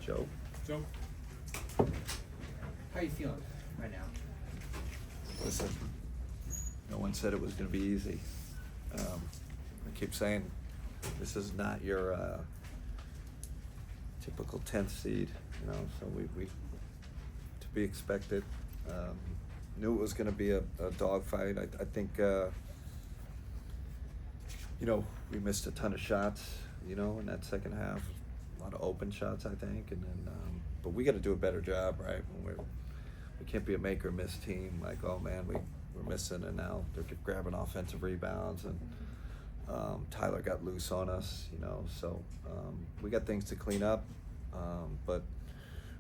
Joe. Joe? How are you feeling right now? Listen, no one said it was going to be easy. I keep saying this is not your typical 10th seed, so we to be expected. Knew it was going to be a dogfight. I think, we missed a ton of shots, in that second half. A lot of open shots, I think, and then, but we got to do a better job, right? When we can't be a make or miss team. Like, oh man, we're missing, and now they're grabbing offensive rebounds, and Tyler got loose on us, So we got things to clean up, but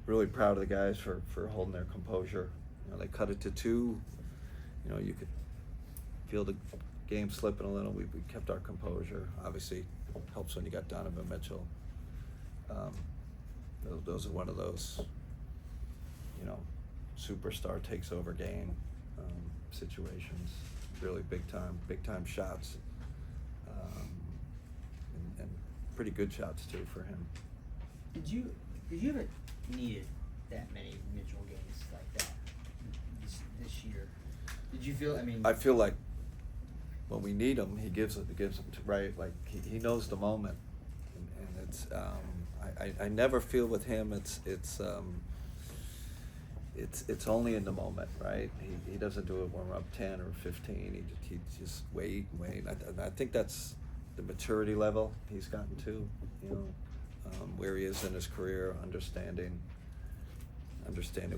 really proud of the guys for holding their composure. They cut it to 2. You could feel the game slipping a little. We kept our composure. Obviously, helps when you got Donovan Mitchell. Those are one of those, superstar takes over game situations. Really big time shots, and pretty good shots too for him. Did you ever needed that many individual games like that this year? Did you feel? I feel like when we need him, he gives them to, right. Like he knows the moment, and it's. I never feel with him. It's only in the moment, right? He doesn't do it when we're up 10 or 15. He just wait. I think that's the maturity level he's gotten to, where he is in his career, understanding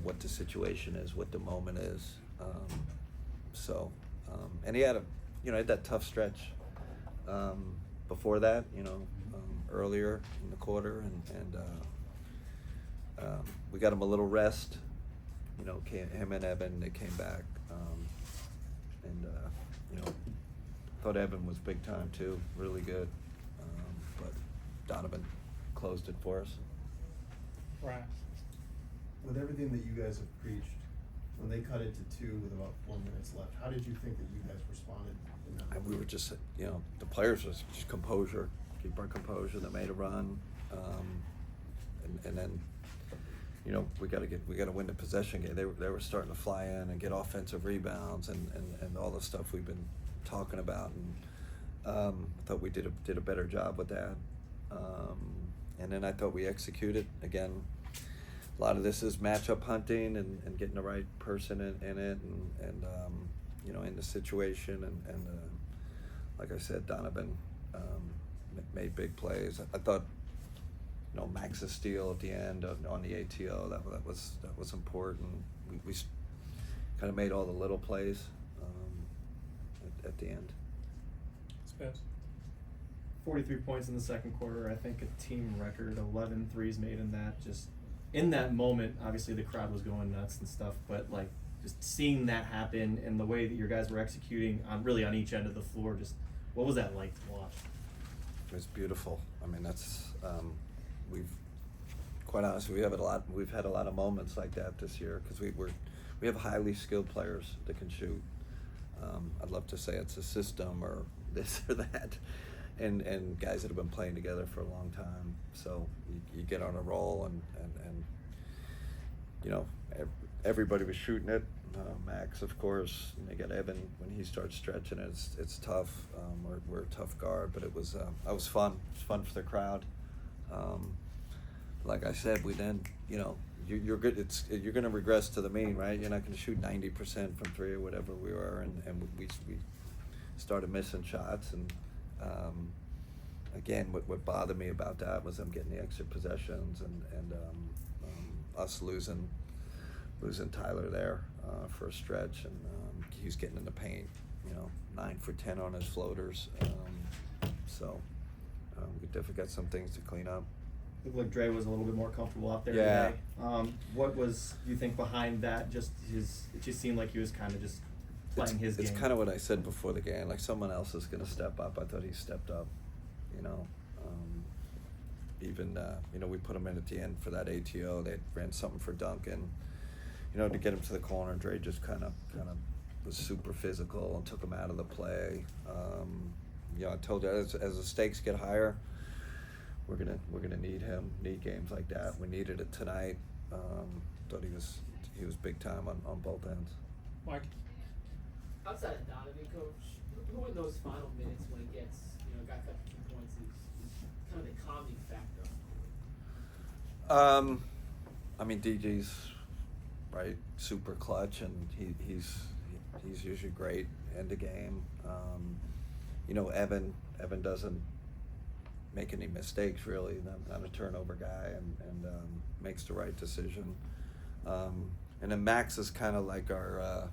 what the situation is, what the moment is. And he had had that tough stretch before that, earlier in the quarter, and we got him a little rest. Him and Evan, they came back, thought Evan was big time too, really good, but Donovan closed it for us. Right. With everything that you guys have preached, when they cut it to 2 with about 4 minutes left, how did you think that you guys responded in that moment? We were just, the players was just composure, keep our composure. They made a run, and then, we got to win the possession game. They were starting to fly in and get offensive rebounds and all the stuff we've been talking about, and I thought we did a better job with that. And then I thought we executed again. A lot of this is matchup hunting and getting the right person in it, and in the situation, and like I said, Donovan made big plays. I thought, Max's steal at the end on the ATO, that was important. We kind of made all the little plays at the end. Spence. 43 points in the second quarter. I think a team record, 11 threes made in that. Just in that moment, obviously the crowd was going nuts and stuff, but just seeing that happen and the way that your guys were executing on each end of the floor, just what was that like to watch? It was beautiful. That's quite honestly, we've had a lot of moments like that this year, because we have highly skilled players that can shoot. I'd love to say it's a system or this or that, and guys that have been playing together for a long time. So you get on a roll, and everybody was shooting it. Max, of course, and they got Evan when he starts stretching. It's tough. We're a tough guard, but it was fun. It was fun for the crowd. Like I said, we then you're good. You're going to regress to the mean, right? You're not going to shoot 90% from 3 or whatever we were, and we started missing shots. And again, what bothered me about that was them getting the extra possessions, and us losing Tyler there for a stretch, and he was getting in the paint. 9 for 10 on his floaters. We definitely got some things to clean up. Looked like Dre was a little bit more comfortable out there Yeah. today. What was, do you think, behind that? It just seemed like he was kind of just playing his game. It's kind of what I said before the game. Like, someone else is going to step up. I thought he stepped up. We put him in at the end for that ATO. They ran something for Duncan. To get him to the corner. Dre just kind of was super physical and took him out of the play. I told you, as the stakes get higher, we're gonna need him. Need games like that. We needed it tonight. Thought he was big time on both ends. Mike? Outside of Donovan, Coach, who in those final minutes when it gets, got cut to 2 points is kind of the calming factor? I mean, DG's right, super clutch, and he's usually great end the game. Evan doesn't make any mistakes really. Not a turnover guy, and makes the right decision. And then Max is kind of like our,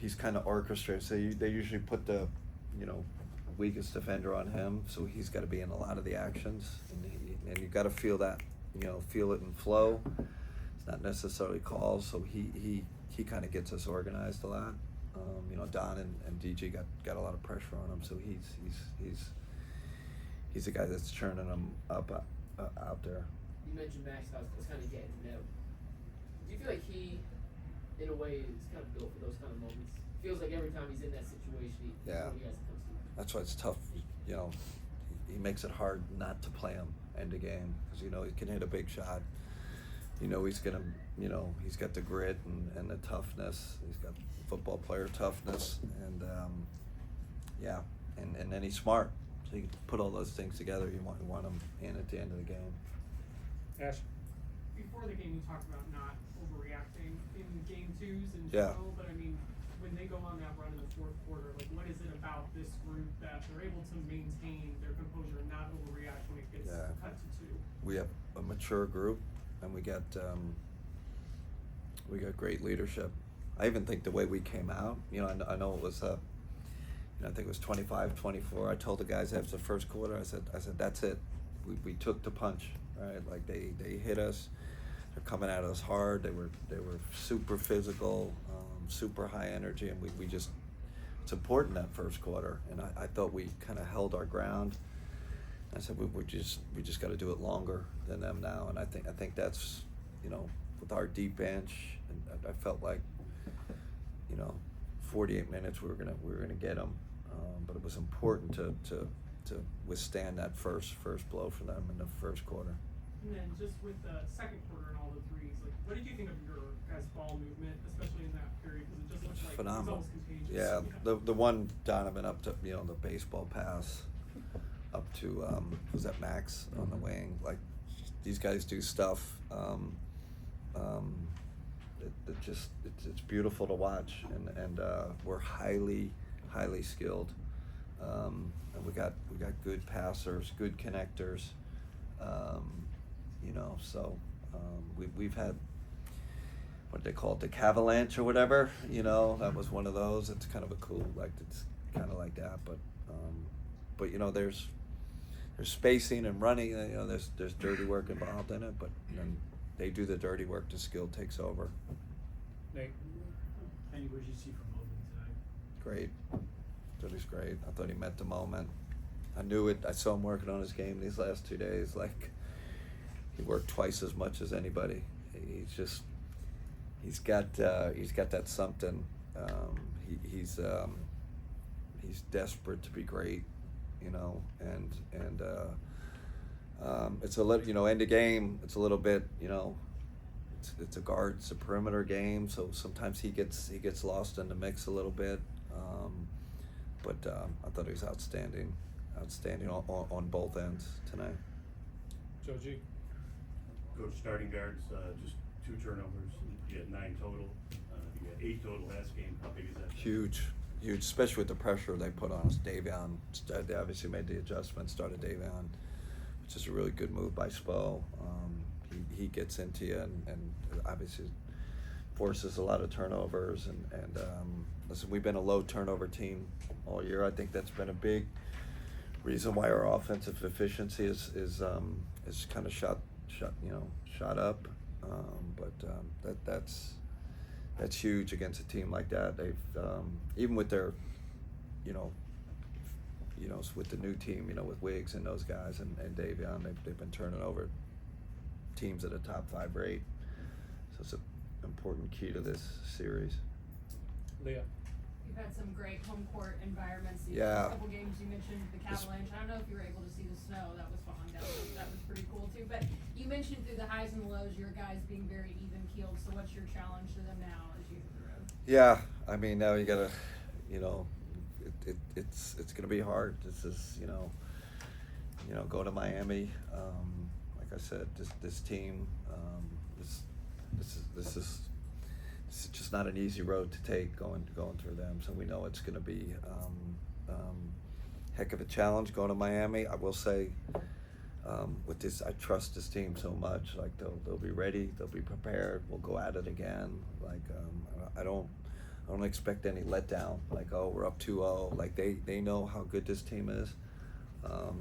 he's kind of orchestrated. So they usually put the, weakest defender on him, so he's got to be in a lot of the actions, and you got to feel that, feel it in flow. It's not necessarily calls, so he kind of gets us organized a lot. Don and DG got a lot of pressure on him, so he's a guy that's churning them up out there. You mentioned Max. I was kind of getting to know. Do you feel like he, in a way, is kind of built for those kind of moments? Feels like every time he's in that situation, he's Yeah. one of the guys that comes to mind. That's why it's tough. He makes it hard not to play him end of game, because he can hit a big shot. He's gonna, he's got the grit and the toughness. He's got football player toughness, and and then he's smart. So you put all those things together. You want him in at the end of the game. Ash? Before the game, you talked about not overreacting in game twos in Yeah. general, but I mean, when they go on that run in the fourth quarter, like, what is it about this group that they're able to maintain their composure and not overreact when it gets Yeah. cut to 2? We have a mature group, and we got great leadership. I even think the way we came out, I know it was I think it was 25-24. I told the guys after the first quarter, I said that's it. We took the punch, right? Like they hit us. They're coming at us hard. They were super physical, super high energy, and we just, it's important that first quarter. And I thought we kind of held our ground. I said we just got to do it longer than them now, and I think that's, with our deep bench, and I felt like, 48 minutes we were gonna get them, but it was important to withstand that first blow for them in the first quarter. And then just with the second quarter and all the threes, like, what did you think of your guys' ball movement, especially in that period? Because it just looked like Phenomenal. it was almost contagious. Yeah, the one Donovan up to, the baseball pass up to was that Max on the wing. Like, these guys do stuff. It's beautiful to watch, and we're highly skilled, and we got good passers, good connectors, so we've had, what they call it, the Cavalanche or whatever, that was one of those. It's kind of a cool, like, it's kind of like that, but there's spacing and running, there's dirty work involved in it, but then they do the dirty work, the skill takes over. Nate? Kenny, what did you see from Logan tonight? Great. Thought he's great. I thought he met the moment. I knew it. I saw him working on his game these last 2 days. Like, he worked twice as much as anybody. He's got that something. He's desperate to be great, and it's a little, end of game. It's a little bit, it's a guard, it's a perimeter game, so sometimes he gets lost in the mix a little bit. But I thought he was outstanding on both ends tonight. Joe G? Coach, starting guards, just 2 turnovers. You had 9 total. You had 8 total last game. How big is that? Huge, especially with the pressure they put on us. Davion, they obviously made the adjustment, started Davion, which is a really good move by Spo. He gets into you and obviously forces a lot of turnovers. And listen, we've been a low turnover team all year. I think that's been a big reason why our offensive efficiency is kind of shot up. But that's huge against a team like that. They've even with their with the new team, with Wiggs and those guys and Davion, they've been turning over teams at a top 5 rate. So it's an important key to this series. Leah? You've had some great home court environments. These Yeah. last couple games you mentioned the This- Avalanche. I don't know if you were able to see the snow that was falling down. That was pretty cool too. But you mentioned through the highs and lows, your guys being very even keeled. So what's your challenge to them now as you hit the road? Yeah, I mean, now you gotta, it's gonna be hard. This is, go to Miami. Like I said, this team, this is just not an easy road to take going through them. So we know it's gonna be heck of a challenge going to Miami. I will say, with this, I trust this team so much. Like they'll be ready, they'll be prepared. We'll go at it again. Like I don't expect any letdown. Like, oh, we're up 2-0. Like they know how good this team is.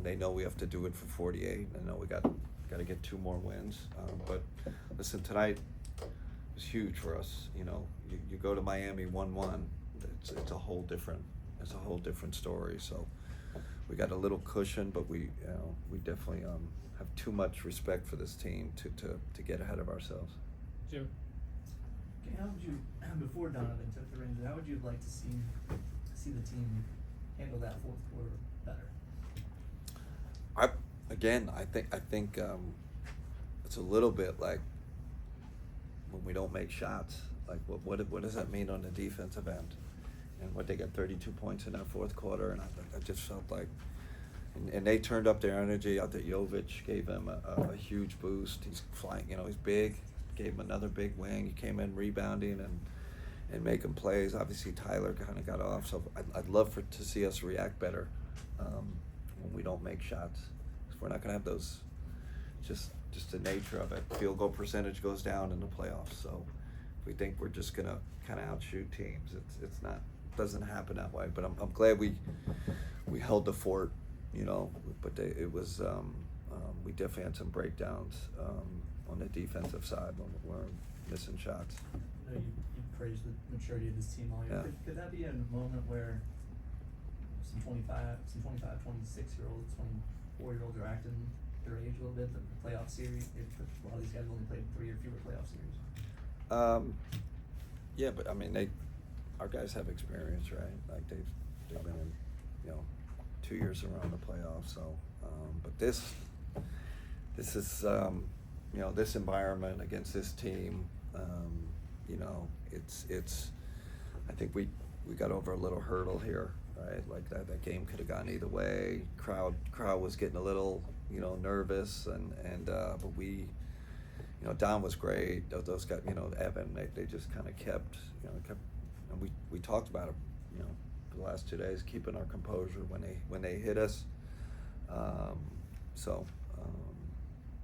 They know we have to do it for 48. They know we got to get 2 more wins. But listen, tonight was huge for us. You go to Miami 1-1. It's a whole different story. So we got a little cushion, but we definitely have too much respect for this team to get ahead of ourselves. Jim. Okay, how would you, before Donovan took the reins, how would you like to see the team handle that fourth quarter better? I think it's a little bit like when we don't make shots. Like what does that mean on the defensive end? And they got 32 points in that fourth quarter, and I just felt like, and they turned up their energy. I thought Jovic gave him a huge boost. He's flying, he's big. Gave him another big wing. He came in rebounding and making plays. Obviously Tyler kind of got off, so I'd love to see us react better when we don't make shots. 'Cause we're not gonna have those. Just the nature of it. Field goal percentage goes down in the playoffs. So if we think we're just gonna kind of outshoot teams, it's not. Doesn't happen that way. But I'm glad we held the fort. But it was we definitely had some breakdowns on the defensive side when we're missing shots. I know you praised the maturity of this team all year. Yeah. Could that be a moment where some 26-year-olds, 24-year-olds are acting their age a little bit? The playoff series, a lot of these guys only played 3 or fewer playoff series. Yeah, but I mean, our guys have experience, right? Like they've been in, 2 years around the playoffs. So, but this is, this environment against this team, it's. I think we got over a little hurdle here, right? Like that game could have gone either way. Crowd was getting a little, nervous, and but we. Don was great. Those guys, Evan, they just kind of kept, and we talked about it, for the last 2 days, keeping our composure when they hit us.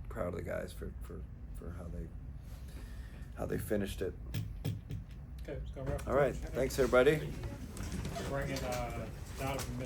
Proud of the guys for how they finished it. Okay, let's go wrap. All right, thanks everybody. Bring in Donovan.